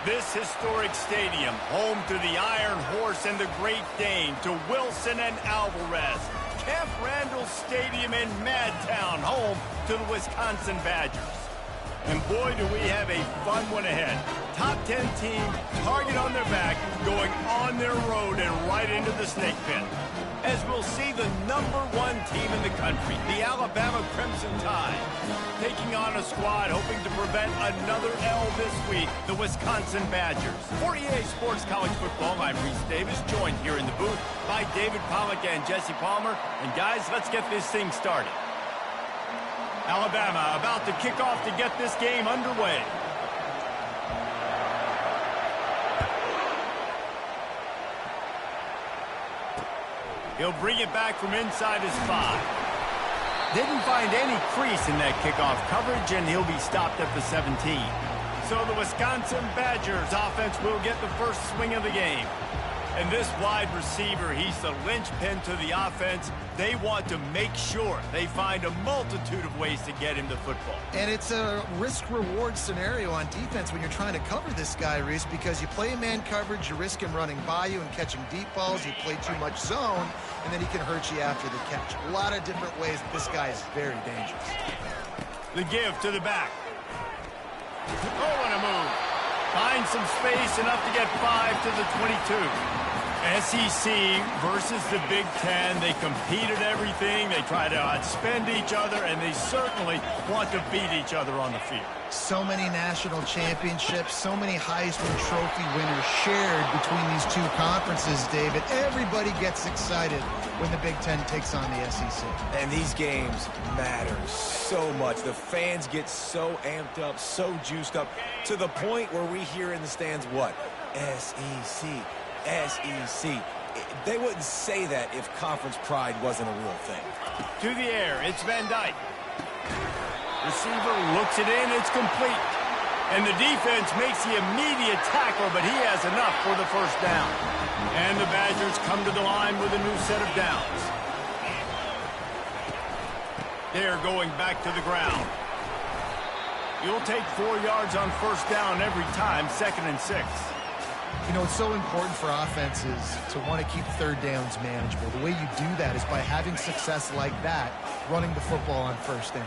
This historic stadium, home to the Iron Horse and the Great Dane, to Wilson and Alvarez. Camp Randall Stadium in Madtown, home to the Wisconsin Badgers. And boy, do we have a fun one ahead. Top 10 team, target on their back, going on their road and right into the snake pit. As we'll see the #1 team in the country, the Alabama Crimson Tide, taking on a squad hoping to prevent another L this week, the Wisconsin Badgers. For EA Sports College Football, I'm Reese Davis, joined here in the booth by David Pollack and Jesse Palmer. And guys, let's get this thing started. Alabama about to kick off to get this game underway. He'll bring it back from inside his 5. Didn't find any crease in that kickoff coverage, and he'll be stopped at the 17. So the Wisconsin Badgers offense will get the first swing of the game. And this wide receiver, he's the linchpin to the offense. They want to make sure they find a multitude of ways to get him the football. And it's a risk-reward scenario on defense when you're trying to cover this guy, Reese, because you play man coverage, you risk him running by you and catching deep balls. You play too much zone, and then he can hurt you after the catch. A lot of different ways that this guy is very dangerous. The give to the back. Oh, and a move. Finds some space, enough to get 5 to the 22. SEC versus the Big Ten. They compete at everything. They try to outspend each other, and they certainly want to beat each other on the field. So many national championships, so many Heisman Trophy winners shared between these two conferences, David. Everybody gets excited when the Big Ten takes on the SEC. And these games matter so much. The fans get so amped up, so juiced up, to the point where we hear in the stands, what? SEC. SEC. They wouldn't say that if conference pride wasn't a real thing. To the air, it's Van Dyke. Receiver looks it in, it's complete. And the defense makes the immediate tackle, but he has enough for the first down. And the Badgers come to the line with a new set of downs. They're going back to the ground. You'll take 4 yards on first down every time, 2nd and 6. You know, it's so important for offenses to want to keep third downs manageable. The way you do that is by having success like that, running the football on first down.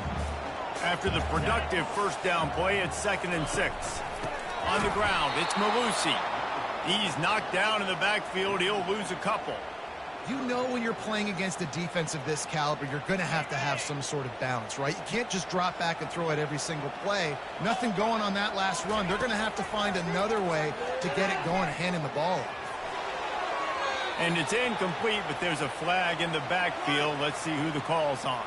After the productive first down play, it's 2nd and 6. On the ground, it's Malusi. He's knocked down in the backfield. He'll lose a couple. You know when you're playing against a defense of this caliber, you're going to have some sort of balance, right? You can't just drop back and throw it every single play. Nothing going on that last run. They're going to have to find another way to get it going, handing the ball off. And it's incomplete, but there's a flag in the backfield. Let's see who the call's on.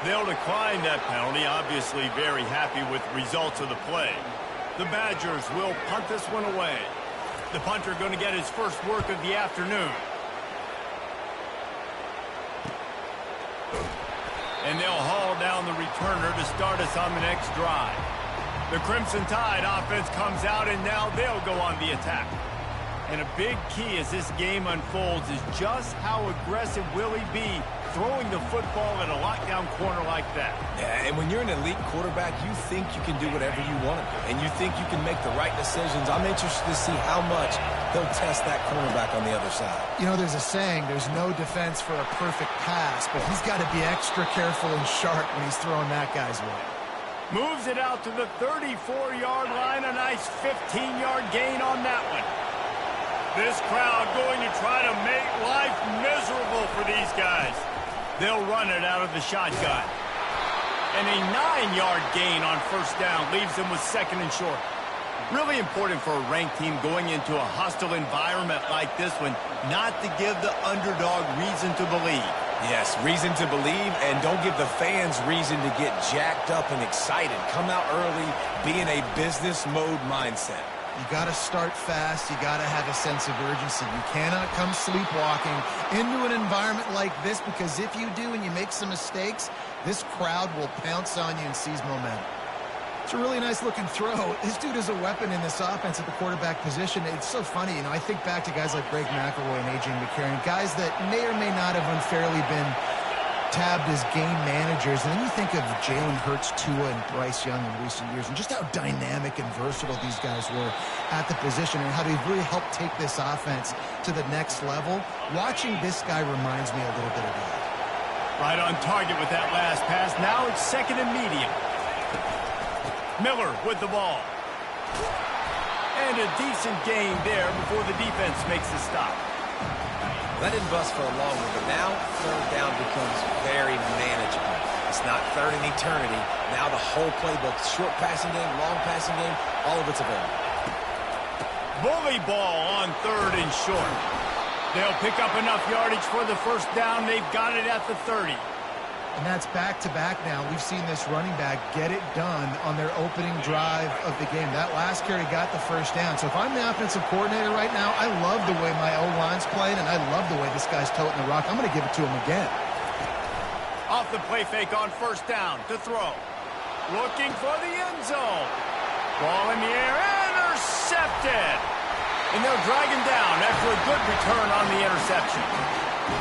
They'll decline that penalty, obviously very happy with the results of the play. The Badgers will punt this one away. The punter going to get his first work of the afternoon. And they'll haul down the returner to start us on the next drive. The Crimson Tide offense comes out, and now they'll go on the attack. And a big key as this game unfolds is just how aggressive will he be throwing the football at a lockdown corner like that. Yeah, and when you're an elite quarterback, you think you can do whatever you want to do, and you think you can make the right decisions. I'm interested to see how much he'll test that cornerback on the other side. You know, there's a saying, there's no defense for a perfect pass, but he's got to be extra careful and sharp when he's throwing that guy's way. Moves it out to the 34-yard line, a nice 15-yard gain on that one. This crowd going to try to make life miserable for these guys. They'll run it out of the shotgun. And a 9-yard gain on first down leaves them with 2nd and short. Really important for a ranked team going into a hostile environment like this one, not to give the underdog reason to believe. Yes, reason to believe, and don't give the fans reason to get jacked up and excited. Come out early, be in a business mode mindset. You got to start fast. You got to have a sense of urgency. You cannot come sleepwalking into an environment like this, because if you do and you make some mistakes, this crowd will pounce on you and seize momentum. It's a really nice-looking throw. This dude is a weapon in this offense at the quarterback position. It's so funny, you know, I think back to guys like Greg McElroy and A.J. McCarron, guys that may or may not have unfairly been tabbed as game managers, and then you think of Jalen Hurts, Tua, and Bryce Young in recent years, and just how dynamic and versatile these guys were at the position, and how they've really helped take this offense to the next level. Watching this guy reminds me a little bit of that. Right on target with that last pass. Now it's second and medium. Miller with the ball. And a decent gain there before the defense makes the stop. That didn't bust for a long one, but now third down becomes very manageable. It's not third in eternity. Now the whole playbook, short passing game, long passing game, all of it's available. Bully ball on third and short. They'll pick up enough yardage for the first down. They've got it at the 30. And that's back-to-back now. We've seen this running back get it done on their opening drive of the game. That last carry got the first down. So if I'm the offensive coordinator right now, I love the way my O-line's playing, and I love the way this guy's toting the rock. I'm going to give it to him again. Off the play fake on first down to throw. Looking for the end zone. Ball in the air, intercepted. And they'll drag him down after a good return on the interception.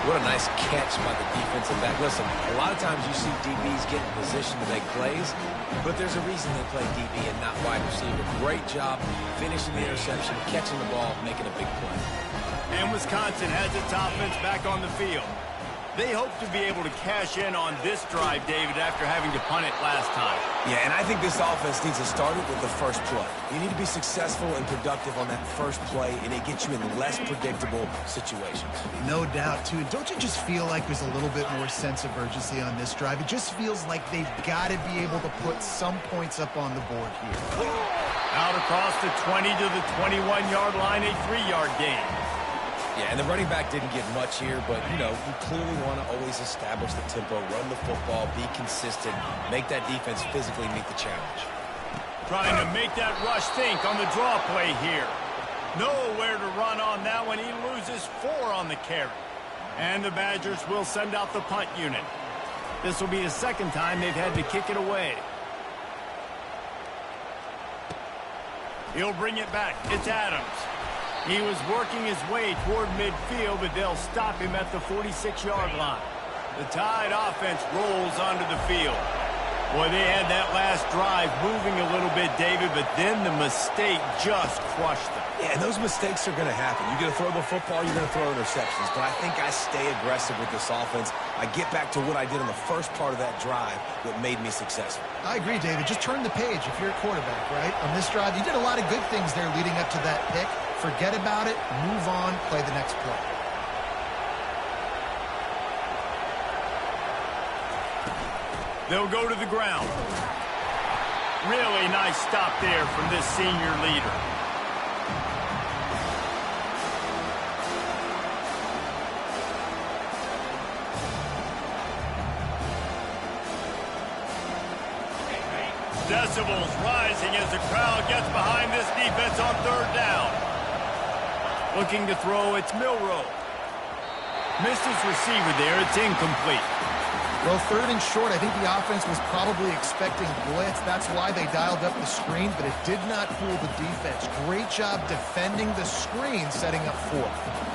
What a nice catch by the defensive back. Listen, a lot of times you see DBs get in position to make plays, but there's a reason they play DB and not wide receiver. Great job finishing the interception, catching the ball, making a big play. And Wisconsin has its offense back on the field. They hope to be able to cash in on this drive, David, after having to punt it last time. Yeah, and I think this offense needs to start it with the first play. You need to be successful and productive on that first play, and it gets you in less predictable situations. No doubt, too. Don't you just feel like there's a little bit more sense of urgency on this drive? It just feels like they've got to be able to put some points up on the board here. Out across the 20 to the 21-yard line, a 3-yard gain. Yeah, and the running back didn't get much here, but, you know, you clearly want to always establish the tempo, run the football, be consistent, make that defense physically meet the challenge. Trying to make that rush think on the draw play here. Nowhere to run on that one. He loses 4 on the carry. And the Badgers will send out the punt unit. This will be the second time they've had to kick it away. He'll bring it back. It's Adams. He was working his way toward midfield, but they'll stop him at the 46-yard line. The Tide offense rolls onto the field. Boy, they had that last drive moving a little bit, David, but then the mistake just crushed them. Yeah, and those mistakes are going to happen. You're going to throw the football, you're going to throw interceptions. But I think I stay aggressive with this offense. I get back to what I did in the first part of that drive that made me successful. I agree, David. Just turn the page if you're a quarterback, right? On this drive, you did a lot of good things there leading up to that pick. Forget about it, move on, play the next play. They'll go to the ground. Really nice stop there from this senior leader. Decibels rising as the crowd gets behind this defense on third down. Looking to throw, it's Milroe. Missed his receiver there, it's incomplete. Well, third and short, I think the offense was probably expecting blitz. That's why they dialed up the screen, but it did not fool the defense. Great job defending the screen, setting up fourth.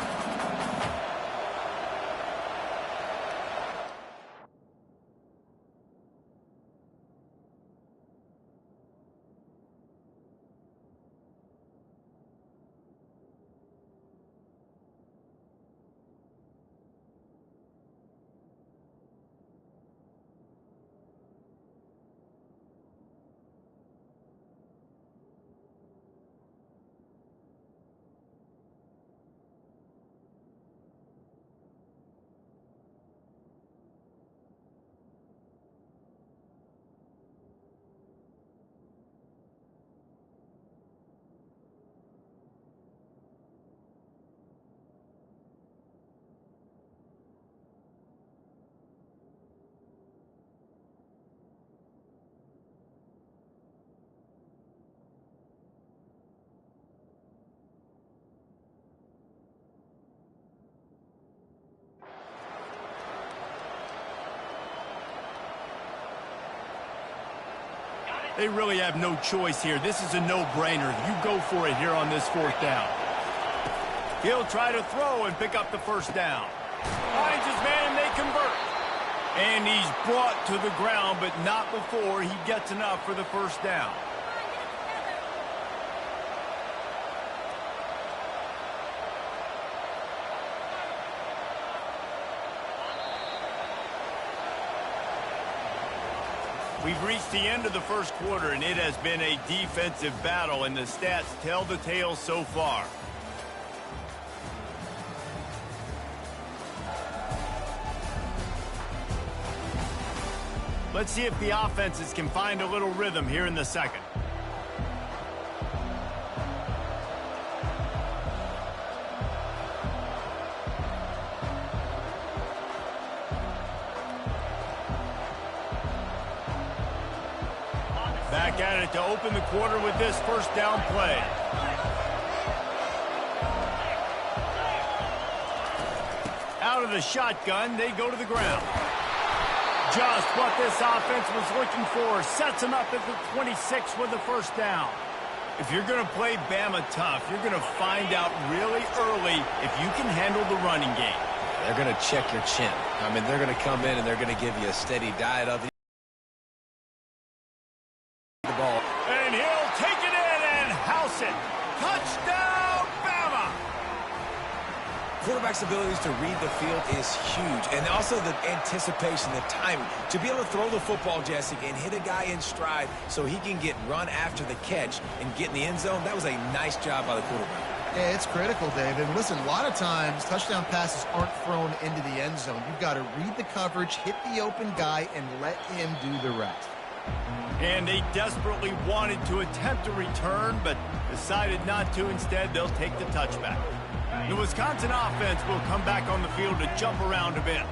They really have no choice here. This is a no-brainer. You go for it here on this fourth down. He'll try to throw and pick up the first down. Finds his man and they convert. And he's brought to the ground, but not before he gets enough for the first down. We've reached the end of the first quarter, and it has been a defensive battle, and the stats tell the tale so far. Let's see if the offenses can find a little rhythm here in the second. Back at it to open the quarter with this first down play. Out of the shotgun, they go to the ground. Just what this offense was looking for. Sets them up at the 26 with the first down. If you're going to play Bama tough, you're going to find out really early if you can handle the running game. They're going to check your chin. I mean, they're going to come in and they're going to give you a steady diet of the ball. And he'll take it in and house it. Touchdown, Bama! Quarterback's abilities to read the field is huge. And also the anticipation, the timing. To be able to throw the football, Jesse, and hit a guy in stride so he can get run after the catch and get in the end zone, that was a nice job by the quarterback. Yeah, it's critical, Dave. And listen, a lot of times touchdown passes aren't thrown into the end zone. You've got to read the coverage, hit the open guy, and let him do the rest. And they desperately wanted to attempt a return, but decided not to. Instead, they'll take the touchback. The Wisconsin offense will come back on the field to jump around a bit.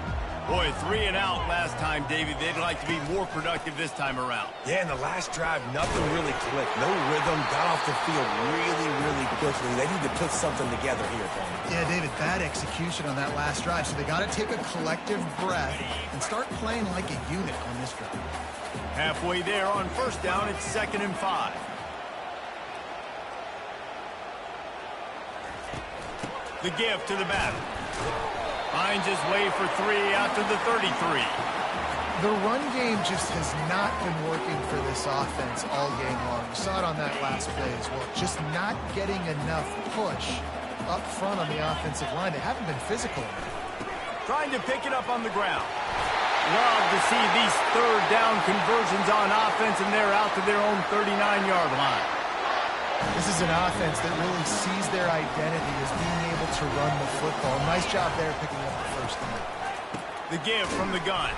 Boy, 3 and out last time, David. They'd like to be more productive this time around. Yeah, in the last drive, nothing really clicked. No rhythm, got off the field really quickly. They need to put something together here, Tony. Yeah, David, bad execution on that last drive. So they got to take a collective breath and start playing like a unit on this drive. Halfway there on first down, it's 2nd and 5. The give to the back. Finds his way for 3 out to the 33. The run game just has not been working for this offense all game long. We saw it on that last play as well. Just not getting enough push up front on the offensive line. They haven't been physical enough. Trying to pick it up on the ground. Love to see these third down conversions on offense, and they're out to their own 39-yard line. This is an offense that really sees their identity as being able to run the football. Nice job there picking up the first down. The give from the gun.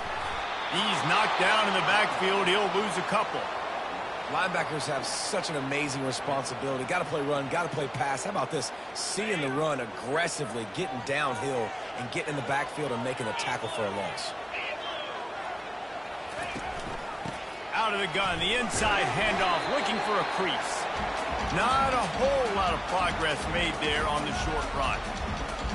He's knocked down in the backfield. He'll lose a couple. Linebackers have such an amazing responsibility. Got to play run, got to play pass. How about this? Seeing the run aggressively, getting downhill, and getting in the backfield and making a tackle for a loss. Out of the gun, the inside handoff, looking for a crease. Not a whole lot of progress made there on the short run.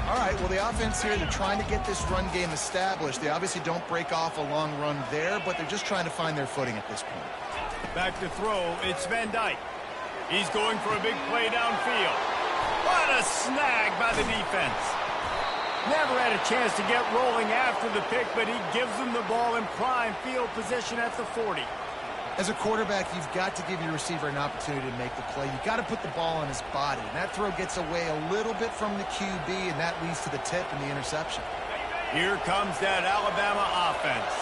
All right, well, the offense here, they're trying to get this run game established. They obviously don't break off a long run there, but they're just trying to find their footing at this point. Back to throw, it's Van Dyke. He's going for a big play downfield. What a snag by the defense. Never had a chance to get rolling after the pick, but he gives them the ball in prime field position at the 40. As a quarterback, you've got to give your receiver an opportunity to make the play. You've got to put the ball on his body. And that throw gets away a little bit from the QB, and that leads to the tip and the interception. Here comes that Alabama offense.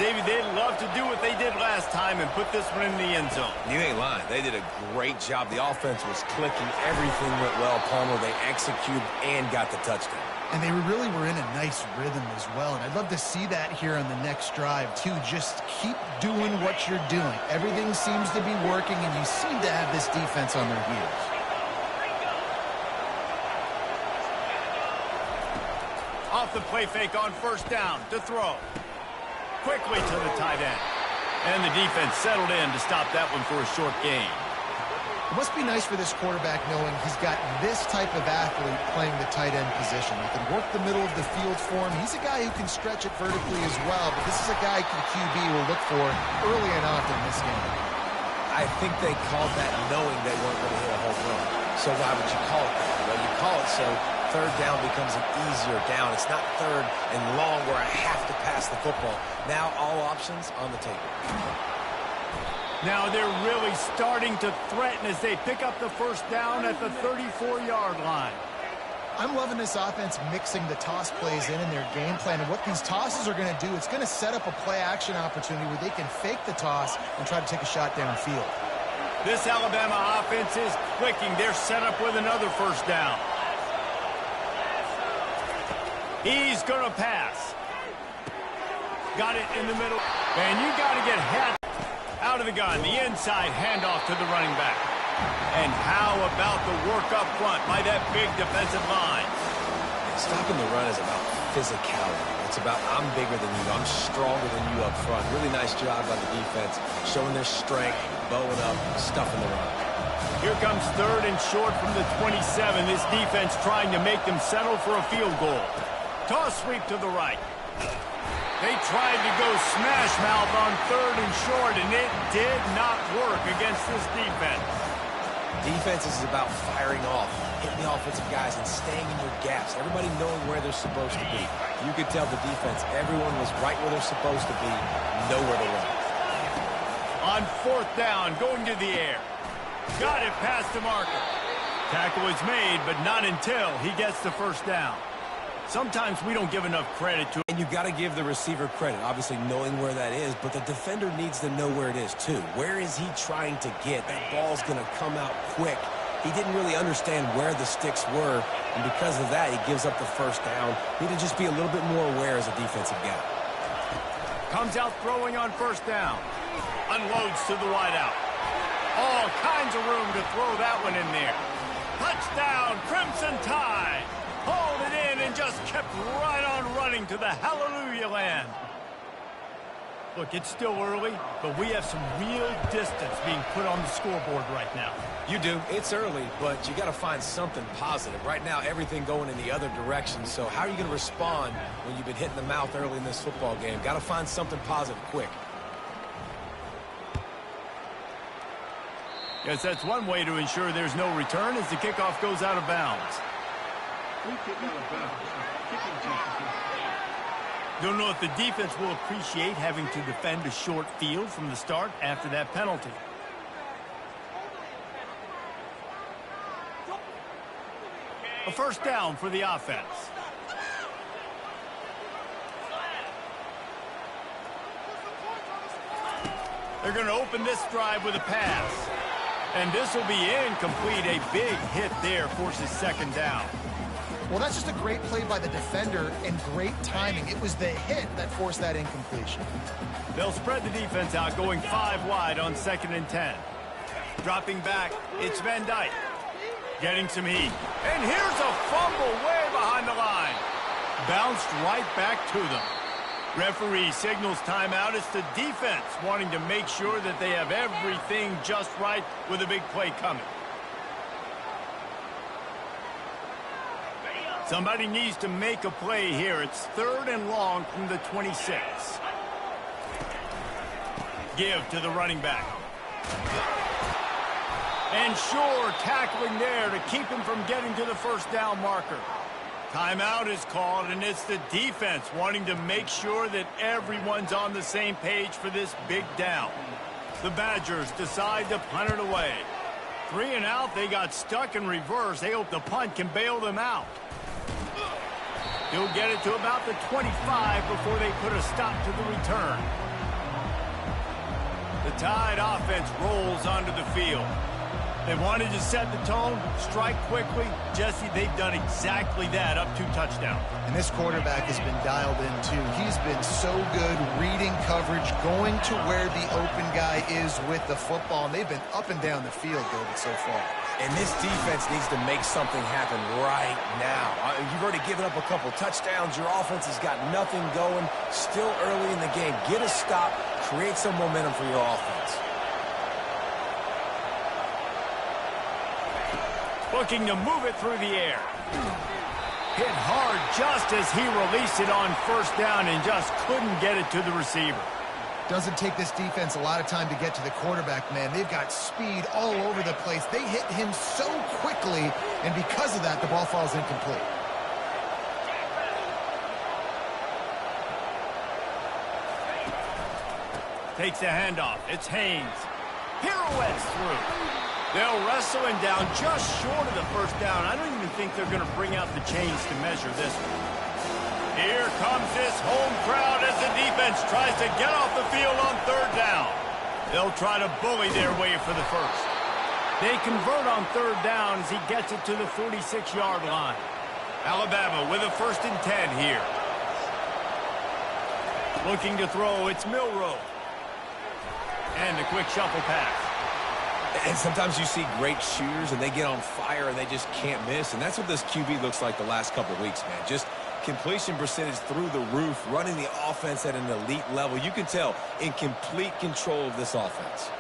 David, they'd love to do what they did last time and put this one in the end zone. You ain't lying. They did a great job. The offense was clicking. Everything went well, Palmer. They executed and got the touchdown. And they really were in a nice rhythm as well. And I'd love to see that here on the next drive, too. Just keep doing what you're doing. Everything seems to be working, and you seem to have this defense on their heels. Off the play fake on first down to throw. Quickly to the tight end. And the defense settled in to stop that one for a short gain. It must be nice for this quarterback knowing he's got this type of athlete playing the tight end position. He can work the middle of the field for him. He's a guy who can stretch it vertically as well, but this is a guy the QB will look for early and often in this game. I think they called that knowing they weren't going to hit a home run. So why would you call it that? Well, you call it so third down becomes an easier down. It's not third and long where I have to pass the football. Now all options on the table. Now they're really starting to threaten as they pick up the first down at the 34-yard line. I'm loving this offense mixing the toss plays in their game plan. And what these tosses are going to do, it's going to set up a play-action opportunity where they can fake the toss and try to take a shot downfield. This Alabama offense is clicking. They're set up with another first down. He's going to pass. Got it in the middle. And you got to get hit out of the gun. The inside handoff to the running back. And how about the work up front by that big defensive line? Stopping the run is about physicality. It's about I'm bigger than you, I'm stronger than you up front. Really nice job by the defense, showing their strength, bowing up, stuffing the run. Here comes third and short from the 27. This defense trying to make them settle for a field goal. Toss sweep to the right. They tried to go smash mouth on third and short, and it did not work against this defense. Defense is about firing off, hitting the offensive guys, and staying in your gaps. Everybody knowing where they're supposed to be. You could tell the defense, everyone was right where they're supposed to be, nowhere to run. On fourth down, going to the air. Got it past the marker. Tackle is made, but not until he gets the first down. Sometimes we don't give enough credit to him. And you've got to give the receiver credit, obviously knowing where that is, but the defender needs to know where it is too. Where is he trying to get? That ball's going to come out quick. He didn't really understand where the sticks were, and because of that, he gives up the first down. Need to just be a little bit more aware as a defensive guy. Comes out throwing on first down. Unloads to the wideout. All kinds of room to throw that one in there. Touchdown, Crimson Tide. Hauled it in and just kept right on running to the hallelujah land. Look, it's still early, but we have some real distance being put on the scoreboard right now. You do. It's early, but you got to find something positive. Right now, everything going in the other direction. So how are you going to respond when you've been hit in the mouth early in this football game? Got to find something positive quick. Yes, that's one way to ensure there's no return as the kickoff goes out of bounds. Don't know if the defense will appreciate having to defend a short field from the start after that penalty. A first down for the offense. They're going to open this drive with a pass. And this will be incomplete. A big hit there forces second down. Well, that's just a great play by the defender and great timing. It was the hit that forced that incompletion. They'll spread the defense out, going 5 wide on 2nd and 10. Dropping back, it's Van Dyke. Getting some heat. And here's a fumble way behind the line. Bounced right back to them. Referee signals timeout. It's the defense wanting to make sure that they have everything just right with a big play coming. Somebody needs to make a play here. It's 3rd and long from the 26. Give to the running back. And sure, tackling there to keep him from getting to the first down marker. Timeout is called, and it's the defense wanting to make sure that everyone's on the same page for this big down. The Badgers decide to punt it away. 3 and out, they got stuck in reverse. They hope the punt can bail them out. He'll get it to about the 25 before they put a stop to the return. The Tide offense rolls onto the field. They wanted to set the tone, strike quickly. Jesse, they've done exactly that, up 2 touchdowns. And this quarterback has been dialed in, too. He's been so good reading coverage, going to where the open guy is with the football. And they've been up and down the field, David, so far. And this defense needs to make something happen right now. You've already given up a couple touchdowns. Your offense has got nothing going. Still early in the game. Get a stop. Create some momentum for your offense. Looking to move it through the air. Hit hard just as he released it on first down and just couldn't get it to the receiver. Doesn't take this defense a lot of time to get to the quarterback, man. They've got speed all over the place. They hit him so quickly, and because of that, the ball falls incomplete. Takes the handoff. It's Haynes. Pirouettes through. They'll wrestle him down just short of the first down. I don't even think they're going to bring out the chains to measure this one. Here comes this home crowd as the defense tries to get off the field on third down. They'll try to bully their way for the first. They convert on third down as he gets it to the 46-yard line. Alabama with a 1st and 10 here. Looking to throw, it's Milroe. And a quick shuffle pass. And sometimes you see great shooters, and they get on fire, and they just can't miss. And that's what this QB looks like the last couple of weeks, man. Just completion percentage through the roof, running the offense at an elite level. You can tell in complete control of this offense.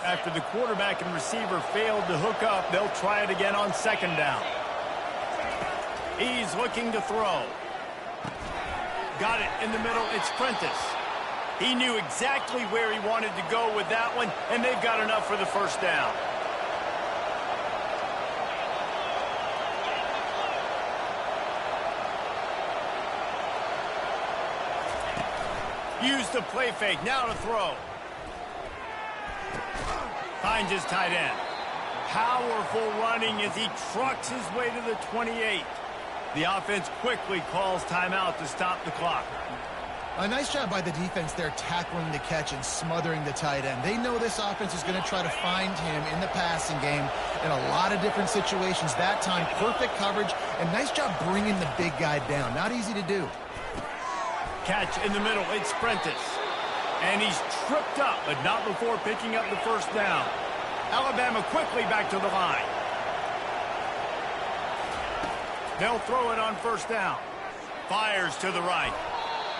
After the quarterback and receiver failed to hook up, they'll try it again on 2nd down. He's looking to throw. Got it in the middle. It's Prentice. He knew exactly where he wanted to go with that one, and they've got enough for the 1st down. Use the play fake. Now to throw. Finds his tight end. Powerful running as he trucks his way to the 28. The offense quickly calls timeout to stop the clock. A nice job by the defense there tackling the catch and smothering the tight end. They know this offense is going to try to find him in the passing game in a lot of different situations. That time, perfect coverage, and nice job bringing the big guy down. Not easy to do. Catch in the middle. It's Prentice. And he's tripped up, but not before picking up the 1st down. Alabama quickly back to the line. They'll throw it on 1st down. Fires to the right.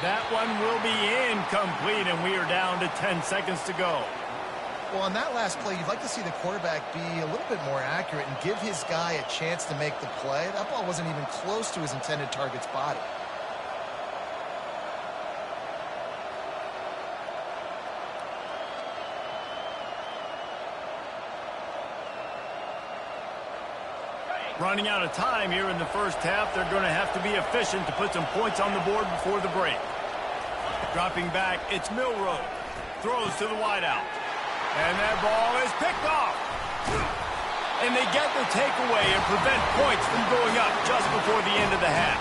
That one will be incomplete, and we are down to 10 seconds to go. Well, on that last play, you'd like to see the quarterback be a little bit more accurate and give his guy a chance to make the play. That ball wasn't even close to his intended target's body. Running out of time here in the 1st half. They're going to have to be efficient to put some points on the board before the break. Dropping back, it's Milroe. Throws to the wideout. And that ball is picked off. And they get the takeaway and prevent points from going up just before the end of the half.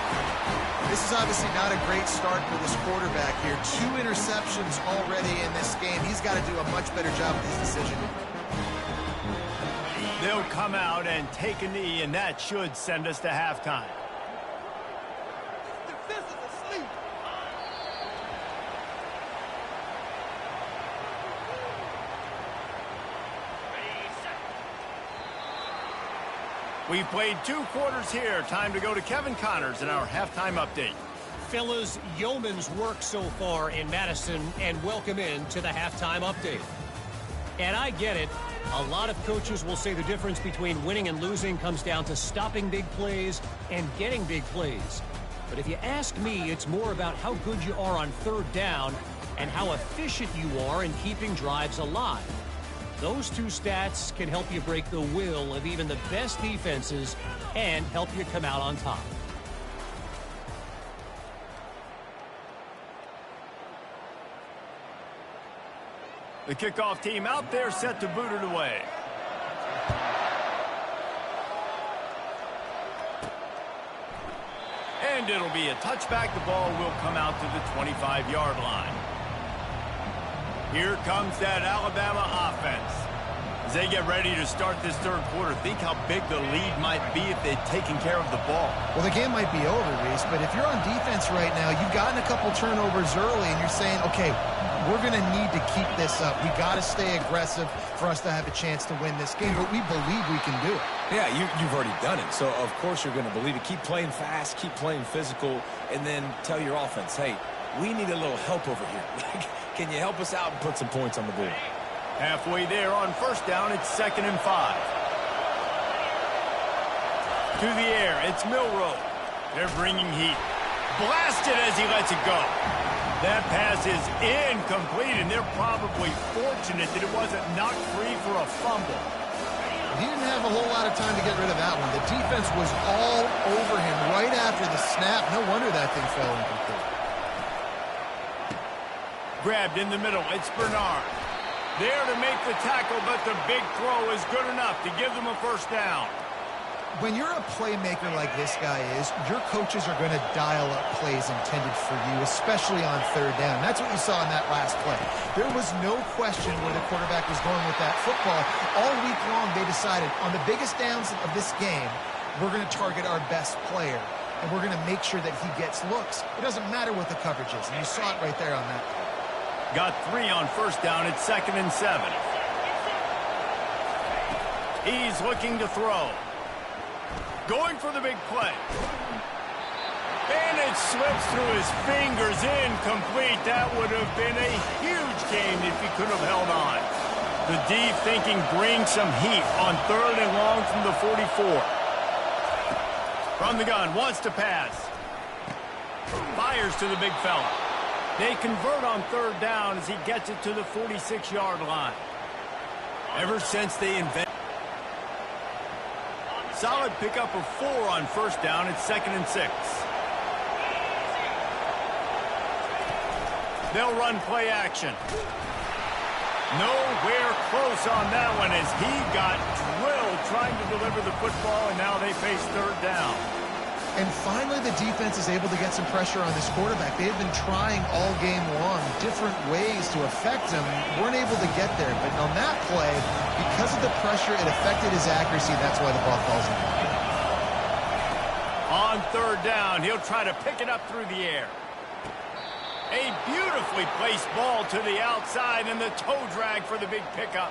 This is obviously not a great start for this quarterback here. 2 interceptions already in this game. He's got to do a much better job with his decision. They'll come out and take a knee, and that should send us to halftime. We've played 2 quarters here. Time to go to Kevin Connors in our halftime update. Fellas, yeoman's work so far in Madison, and welcome in to the halftime update. And I get it. A lot of coaches will say the difference between winning and losing comes down to stopping big plays and getting big plays. But if you ask me, it's more about how good you are on 3rd down and how efficient you are in keeping drives alive. Those 2 stats can help you break the will of even the best defenses and help you come out on top. The kickoff team out there set to boot it away. And it'll be a touchback. The ball will come out to the 25-yard line. Here comes that Alabama offense. As they get ready to start this 3rd quarter, think how big the lead might be if they'd taken care of the ball. Well, the game might be over, Reese, but if you're on defense right now, you've gotten a couple turnovers early, and you're saying, okay, we're going to need to keep this up. We got to stay aggressive for us to have a chance to win this game, but we believe we can do it. Yeah, you've already done it, so of course you're going to believe it. Keep playing fast, keep playing physical, and then tell your offense, hey, we need a little help over here. Can you help us out and put some points on the board? Halfway there on 1st down, it's 2nd and 5. To the air, it's Milroe. They're bringing heat. Blasted as he lets it go. That pass is incomplete, and they're probably fortunate that it wasn't knocked free for a fumble. He didn't have a whole lot of time to get rid of that one. The defense was all over him right after the snap. No wonder that thing fell incomplete. Grabbed in the middle. It's Bernard. There to make the tackle, but the big throw is good enough to give them a first down. When you're a playmaker like this guy is, your coaches are going to dial up plays intended for you, especially on third down. That's what you saw in that last play. There was no question where the quarterback was going with that football. All week long, they decided on the biggest downs of this game, we're going to target our best player, and we're going to make sure that he gets looks. It doesn't matter what the coverage is, and you saw it right there on that play. Got 3 on first down. It's 2nd and 7. He's looking to throw. Going for the big play. And it slips through his fingers, incomplete. That would have been a huge game if he could have held on. The D thinking bring some heat on 3rd and long from the 44. From the gun, wants to pass. Fires to the big fella. They convert on 3rd down as he gets it to the 46-yard line. Ever since they invented solid pickup of 4 on first down. It's 2nd and 6. They'll run play action. Nowhere close on that one as he got drilled trying to deliver the football, and now they face 3rd down. And finally, the defense is able to get some pressure on this quarterback. They had been trying all game long different ways to affect him. Weren't able to get there. But on that play, because of the pressure, it affected his accuracy. That's why the ball falls in. On 3rd down, he'll try to pick it up through the air. A beautifully placed ball to the outside and the toe drag for the big pickup.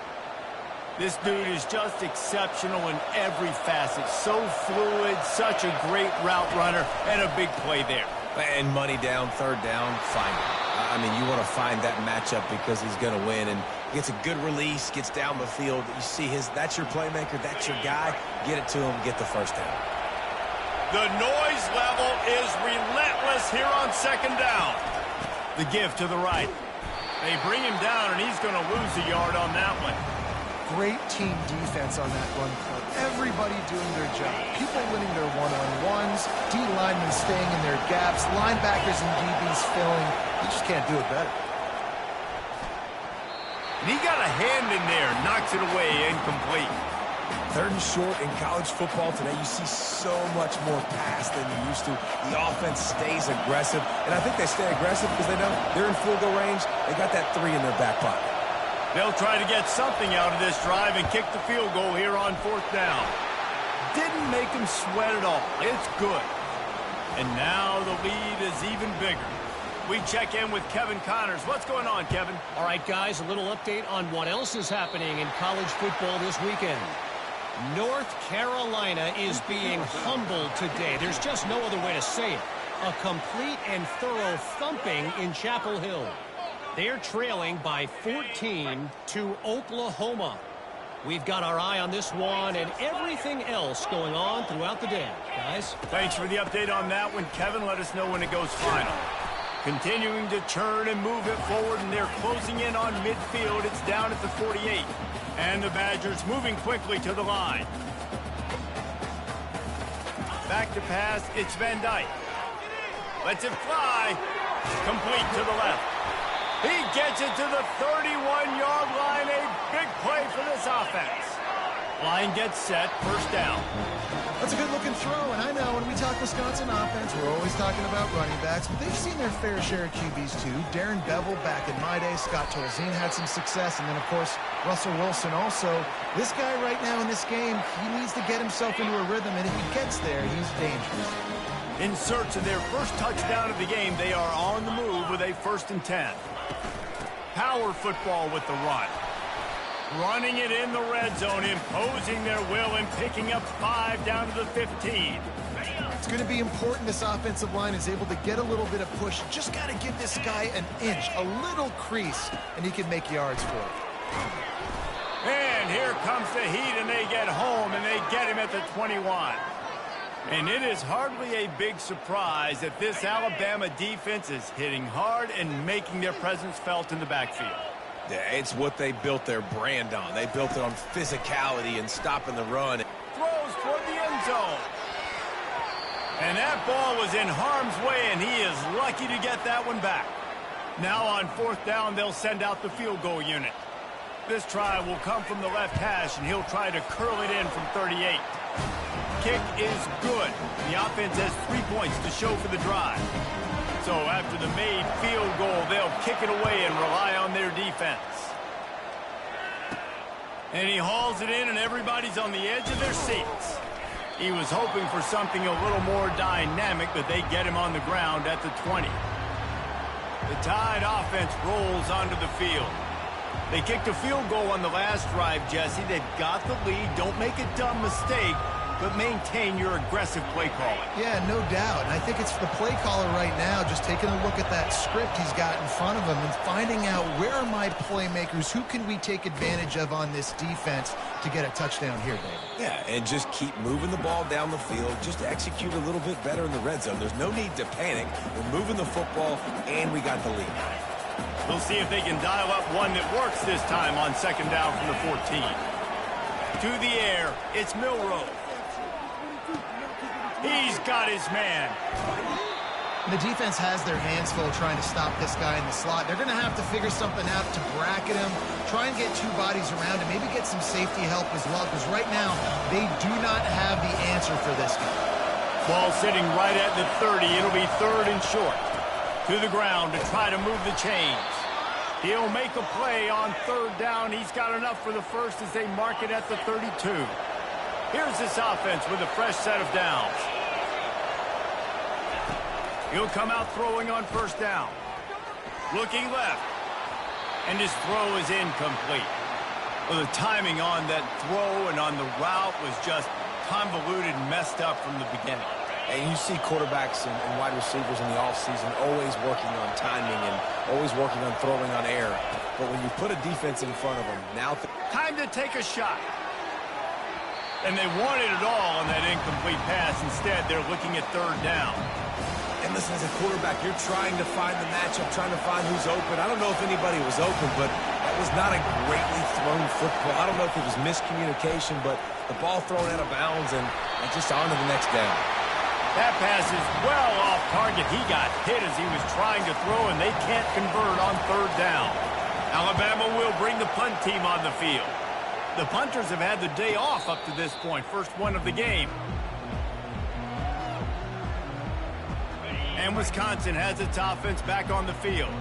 This dude is just exceptional in every facet. So fluid, such a great route runner, and a big play there. And money down, 3rd down, find him. I mean, you want to find that matchup because he's going to win. And gets a good release, gets down the field. You see that's your playmaker, that's your guy. Get it to him, get the first down. The noise level is relentless here on 2nd down. The give to the right. They bring him down, and he's going to lose a yard on that one. Great team defense on that run play. Everybody doing their job. People winning their one-on-ones, D linemen staying in their gaps, linebackers and DBs filling. You just can't do it better. And he got a hand in there, knocks it away, incomplete. 3rd and short in college football today, you see so much more pass than you used to. The offense stays aggressive, and I think they stay aggressive because they know they're in field goal range. They got that 3 in their back pocket. They'll try to get something out of this drive and kick the field goal here on 4th down. Didn't make him sweat at all. It's good. And now the lead is even bigger. We check in with Kevin Connors. What's going on, Kevin? All right, guys, a little update on what else is happening in college football this weekend. North Carolina is being humbled today. There's just no other way to say it. A complete and thorough thumping in Chapel Hill. They're trailing by 14 to Oklahoma. We've got our eye on this one and everything else going on throughout the day. Guys? Thanks for the update on that one, Kevin. Let us know when it goes final. Continuing to turn and move it forward, and they're closing in on midfield. It's down at the 48. And the Badgers moving quickly to the line. Back to pass, it's Van Dyke. Lets it fly. Complete to the left. He gets it to the 31-yard line. A big play for this offense. Line gets set. First down. That's a good-looking throw, and I know when we talk Wisconsin offense, we're always talking about running backs, but they've seen their fair share of QBs too. Darren Bevel back in my day, Scott Tolzien had some success, and then, of course, Russell Wilson also. This guy right now in this game, he needs to get himself into a rhythm, and if he gets there, he's dangerous. In search of their first touchdown of the game, they are on the move with a 1st and 10. Power football with the run. Running it in the red zone, imposing their will and picking up 5 down to the 15. It's going to be important this offensive line is able to get a little bit of push. Just got to give this guy an inch, a little crease, and he can make yards for it. And here comes the heat, and they get home, and they get him at the 21. And it is hardly a big surprise that this Alabama defense is hitting hard and making their presence felt in the backfield. Yeah, it's what they built their brand on. They built it on physicality and stopping the run. Throws toward the end zone. And that ball was in harm's way, and he is lucky to get that one back. Now on 4th down, they'll send out the field goal unit. This try will come from the left hash, and he'll try to curl it in from 38. Kick is good. The offense has 3 points to show for the drive. So after the made field goal, they'll kick it away and rely on their defense. And he hauls it in, and everybody's on the edge of their seats. He was hoping for something a little more dynamic, but they get him on the ground at the 20. The Tide offense rolls onto the field. They kicked a field goal on the last drive, Jesse. They've got the lead. Don't make a dumb mistake, but maintain your aggressive play calling. Yeah, no doubt. And I think it's the play caller right now just taking a look at that script he's got in front of him and finding out where are my playmakers, who can we take advantage of on this defense to get a touchdown here, David. Yeah, and just keep moving the ball down the field. Just execute a little bit better in the red zone. There's no need to panic. We're moving the football, and we got the lead. We'll see if they can dial up one that works this time on 2nd down from the 14. To the air, it's Milroe. He's got his man. The defense has their hands full trying to stop this guy in the slot. They're going to have to figure something out to bracket him, try and get 2 bodies around him, maybe get some safety help as well, because right now they do not have the answer for this guy. Ball sitting right at the 30. It'll be 3rd and short. To the ground to try to move the chains. He'll make a play on 3rd down. He's got enough for the first as they mark it at the 32. Here's this offense with a fresh set of downs. He'll come out throwing on 1st down. Looking left. And his throw is incomplete. Well, the timing on that throw and on the route was just convoluted and messed up from the beginning. And you see quarterbacks and wide receivers in the offseason always working on timing and always working on throwing on air. But when you put a defense in front of them, now... Time to take a shot. And they wanted it all on that incomplete pass. Instead, they're looking at 3rd down. And listen, as a quarterback, you're trying to find the matchup, trying to find who's open. I don't know if anybody was open, but that was not a greatly thrown football. I don't know if it was miscommunication, but the ball thrown out of bounds and just on to the next down. That pass is well off target. He got hit as he was trying to throw, and they can't convert on 3rd down. Alabama will bring the punt team on the field. The punters have had the day off up to this point. First one of the game. And Wisconsin has its offense back on the field.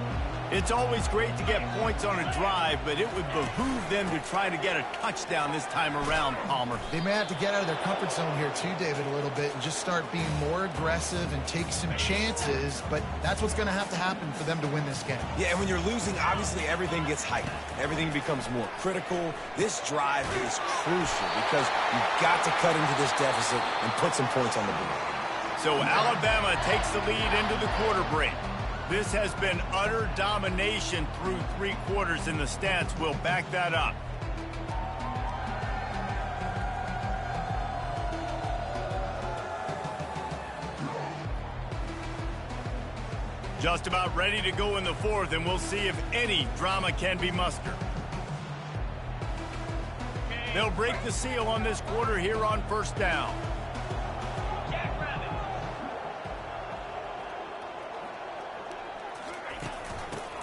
It's always great to get points on a drive, but it would behoove them to try to get a touchdown this time around, Palmer. They may have to get out of their comfort zone here too, David, a little bit and just start being more aggressive and take some chances, but that's what's going to happen for them to win this game. Yeah, and when you're losing, obviously everything gets heightened. Everything becomes more critical. This drive is crucial because you've got to cut into this deficit and put some points on the board. So Alabama takes the lead into the quarter break. This has been utter domination through 3 quarters, and the stats will back that up. Just about ready to go in the 4th, and we'll see if any drama can be mustered. They'll break the seal on this quarter here on 1st down.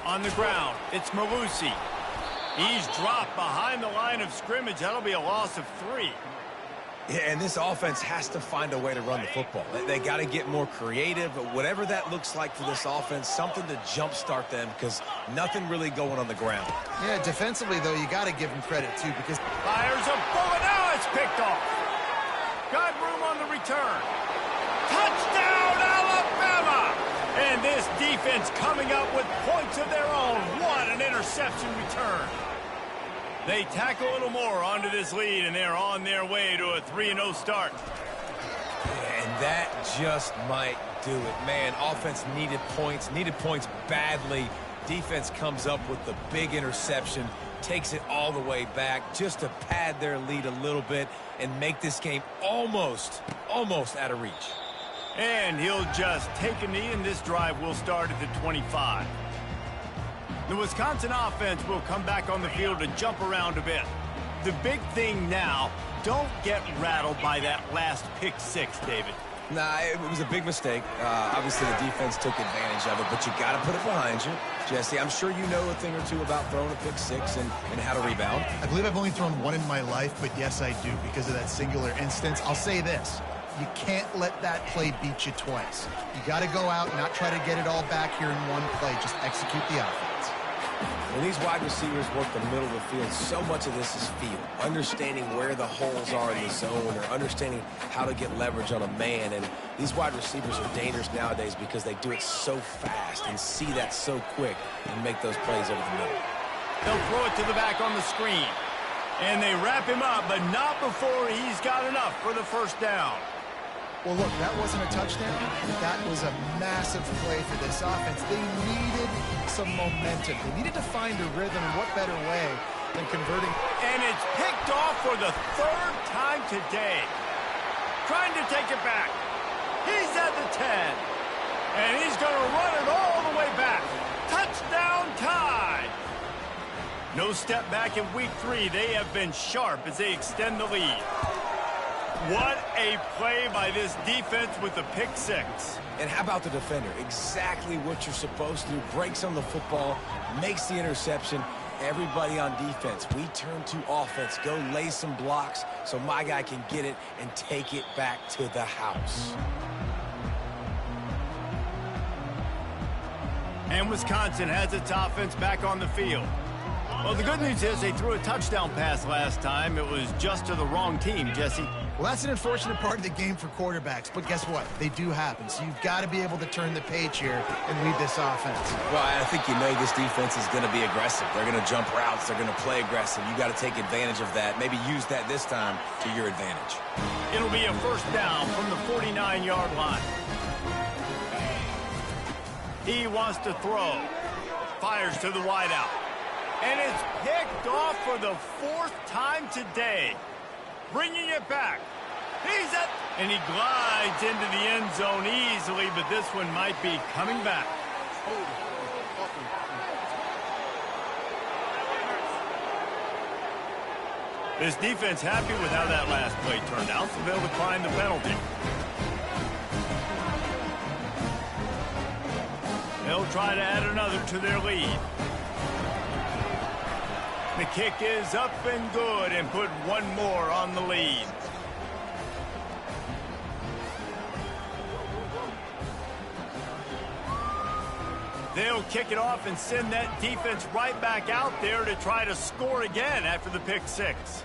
On the ground, it's Malusi. He's dropped behind the line of scrimmage. That'll be a loss of 3. Yeah, and this offense has to find a way to run the football. They got to get more creative. Whatever that looks like for this offense, something to jumpstart them because nothing really going on the ground. Yeah, defensively, though, you got to give them credit, too, because... Fires a bullet. Now it's picked off. Got room on the return. Touchdown, Alabama! And this defense coming up with points of their own. What an interception return. They tack a little more onto this lead, and they're on their way to a 3-0 start. And that just might do it. Man, offense needed points badly. Defense comes up with the big interception, takes it all the way back just to pad their lead a little bit and make this game almost out of reach. And he'll just take a knee, and this drive will start at the 25. The Wisconsin offense will come back on the field to jump around a bit. The big thing now, don't get rattled by that last pick six, David. Nah, it was a big mistake. Obviously, the defense took advantage of it, but you got to put it behind you. Jesse, I'm sure you know a thing or two about throwing a pick six and how to rebound. I believe I've only thrown one in my life, but yes, I do because of that singular instance. I'll say this. You can't let that play beat you twice. You got to go out and not try to get it all back here in one play. Just execute the offense. When these wide receivers work the middle of the field, so much of this is feel. Understanding where the holes are in the zone or understanding how to get leverage on a man. And these wide receivers are dangerous nowadays because they do it so fast and see that so quick and make those plays over the middle. They'll throw it to the back on the screen. And they wrap him up, but not before he's got enough for the first down. Well, look, that wasn't a touchdown. That was a massive play for this offense. They needed some momentum. They needed to find a rhythm, and what better way than converting. And it's picked off for the third time today. Trying to take it back. He's at the 10. And he's going to run it all the way back. Touchdown tie. No step back in week 3. They have been sharp as they extend the lead. What a play by this defense with the pick six. And how about the defender? Exactly what you're supposed to do. Breaks on the football, makes the interception. Everybody on defense, we turn to offense. Go lay some blocks so my guy can get it and take it back to the house. And Wisconsin has its offense back on the field. Well, the good news is they threw a touchdown pass last time. It was just to the wrong team, Jesse. Well, that's an unfortunate part of the game for quarterbacks, but guess what? They do happen, so you've got to be able to turn the page here and lead this offense. Well, I think you know this defense is going to be aggressive. They're going to jump routes. They're going to play aggressive. You got to take advantage of that. Maybe use that this time to your advantage. It'll be a first down from the 49-yard line. He wants to throw. Fires to the wideout. And it's picked off for the 4th time today. Bringing it back. He's at... And he glides into the end zone easily, but this one might be coming back. This defense happy with how that last play turned out, so they'll decline the penalty. They'll try to add another to their lead. The kick is up and good and put one more on the lead. They'll kick it off and send that defense right back out there to try to score again after the pick six.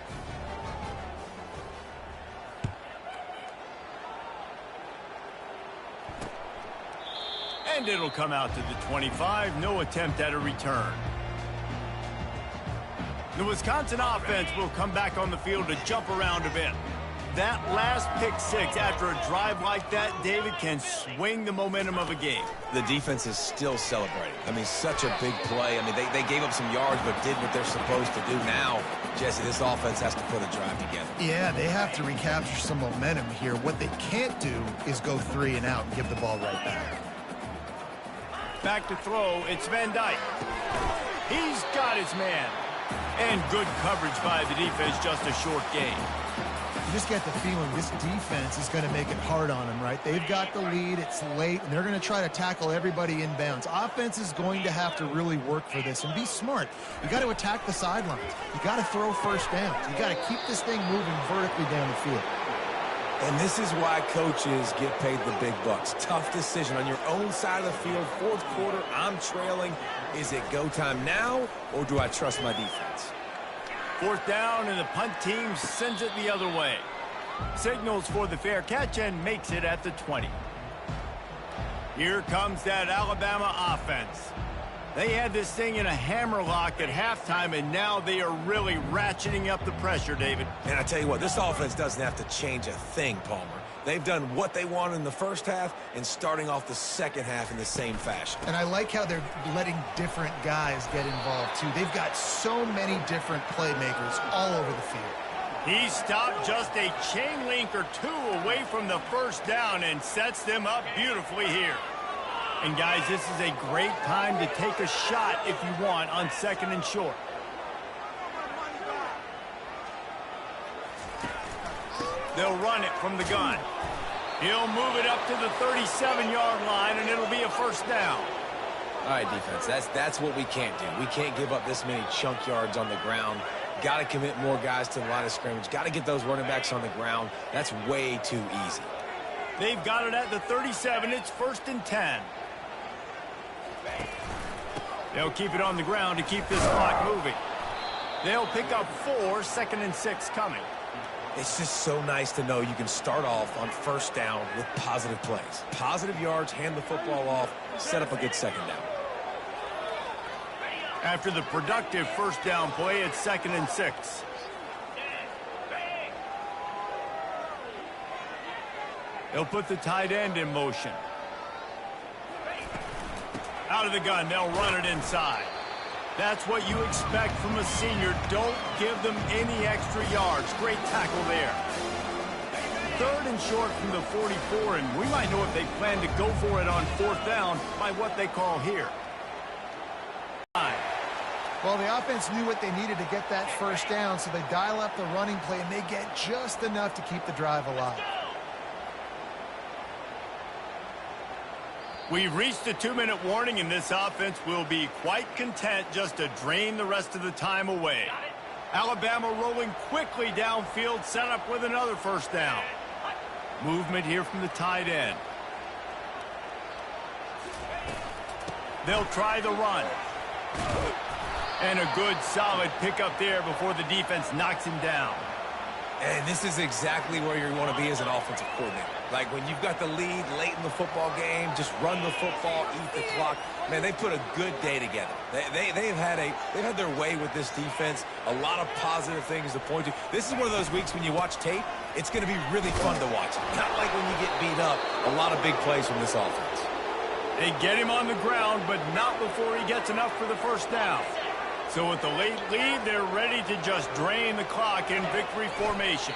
And it'll come out to the 25. No attempt at a return. The Wisconsin offense will come back on the field to jump around a bit. That last pick six after a drive like that, David, can swing the momentum of a game. The defense is still celebrating. I mean, such a big play. I mean, they gave up some yards but did what they're supposed to do. Now, Jesse, this offense has to put a drive together. Yeah, they have to recapture some momentum here. What they can't do is go 3 and out and give the ball right back. Back to throw, it's Van Dyke. He's got his man. And good coverage by the defense, just a short gain. You just get the feeling this defense is going to make it hard on them, right? They've got the lead, it's late, and they're going to try to tackle everybody inbounds. Offense is going to have to really work for this and be smart. You got to attack the sidelines. You got to throw first downs. You got to keep this thing moving vertically down the field. And this is why coaches get paid the big bucks. Tough decision on your own side of the field. 4th quarter, I'm trailing. Is it go time now, or do I trust my defense? 4th down, and the punt team sends it the other way. Signals for the fair catch and makes it at the 20. Here comes that Alabama offense. They had this thing in a hammerlock at halftime, and now they are really ratcheting up the pressure, David. And I tell you what, this offense doesn't have to change a thing, Palmer. They've done what they wanted in the first half and starting off the second half in the same fashion. And I like how they're letting different guys get involved, too. They've got so many different playmakers all over the field. He stopped just a chain link or two away from the first down and sets them up beautifully here. And guys, this is a great time to take a shot if you want on 2nd and short. They'll run it from the gun. He'll move it up to the 37-yard line, and it'll be a first down. All right, defense, that's what we can't do. We can't give up this many chunk yards on the ground. Got to commit more guys to the line of scrimmage. Got to get those running backs on the ground. That's way too easy. They've got it at the 37. It's 1st and 10. They'll keep it on the ground to keep this clock moving. They'll pick up 4, 2nd and 6 coming. It's just so nice to know you can start off on 1st down with positive plays. Positive yards, hand the football off, set up a good 2nd down. After the productive 1st down play, it's 2nd and 6. They'll put the tight end in motion. Out of the gun, they'll run it inside. That's what you expect from a senior. Don't give them any extra yards. Great tackle there. 3rd and short from the 44, and we might know if they plan to go for it on 4th down by what they call here. Well, the offense knew what they needed to get that 1st down, so they dial up the running play, and they get just enough to keep the drive alive. We've reached the 2-minute warning, and this offense will be quite content just to drain the rest of the time away. Alabama rolling quickly downfield, set up with another 1st down. Movement here from the tight end. They'll try the run. And a good, solid pickup there before the defense knocks him down. And this is exactly where you want to be as an offensive coordinator. Like when you've got the lead late in the football game, just run the football, eat the clock. Man, they put a good day together. They've had their way with this defense. A lot of positive things to point to. This is one of those weeks when you watch tape, it's going to be really fun to watch. Not like when you get beat up. A lot of big plays from this offense. They get him on the ground, but not before he gets enough for the 1st down. So with the late lead, they're ready to just drain the clock in victory formation.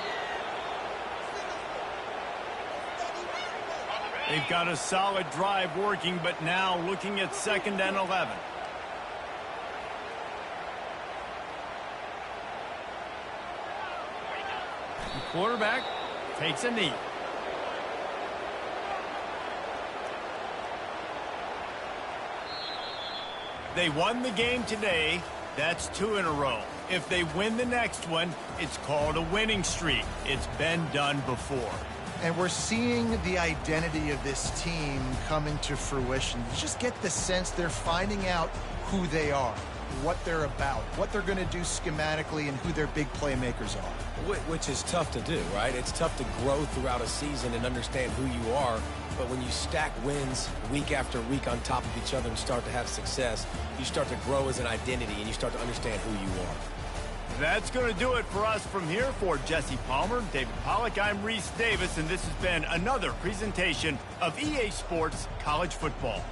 They've got a solid drive working, but now looking at 2nd and 11. The quarterback takes a knee. They won the game today. That's 2 in a row. If they win the next one, it's called a winning streak. It's been done before. And we're seeing the identity of this team come into fruition. You just get the sense they're finding out who they are, what they're about, what they're going to do schematically, and who their big playmakers are. Which is tough to do, right? It's tough to grow throughout a season and understand who you are. But when you stack wins week after week on top of each other and start to have success, you start to grow as an identity and you start to understand who you are. That's going to do it for us from here. For Jesse Palmer, David Pollack, I'm Reese Davis, and this has been another presentation of EA Sports College Football.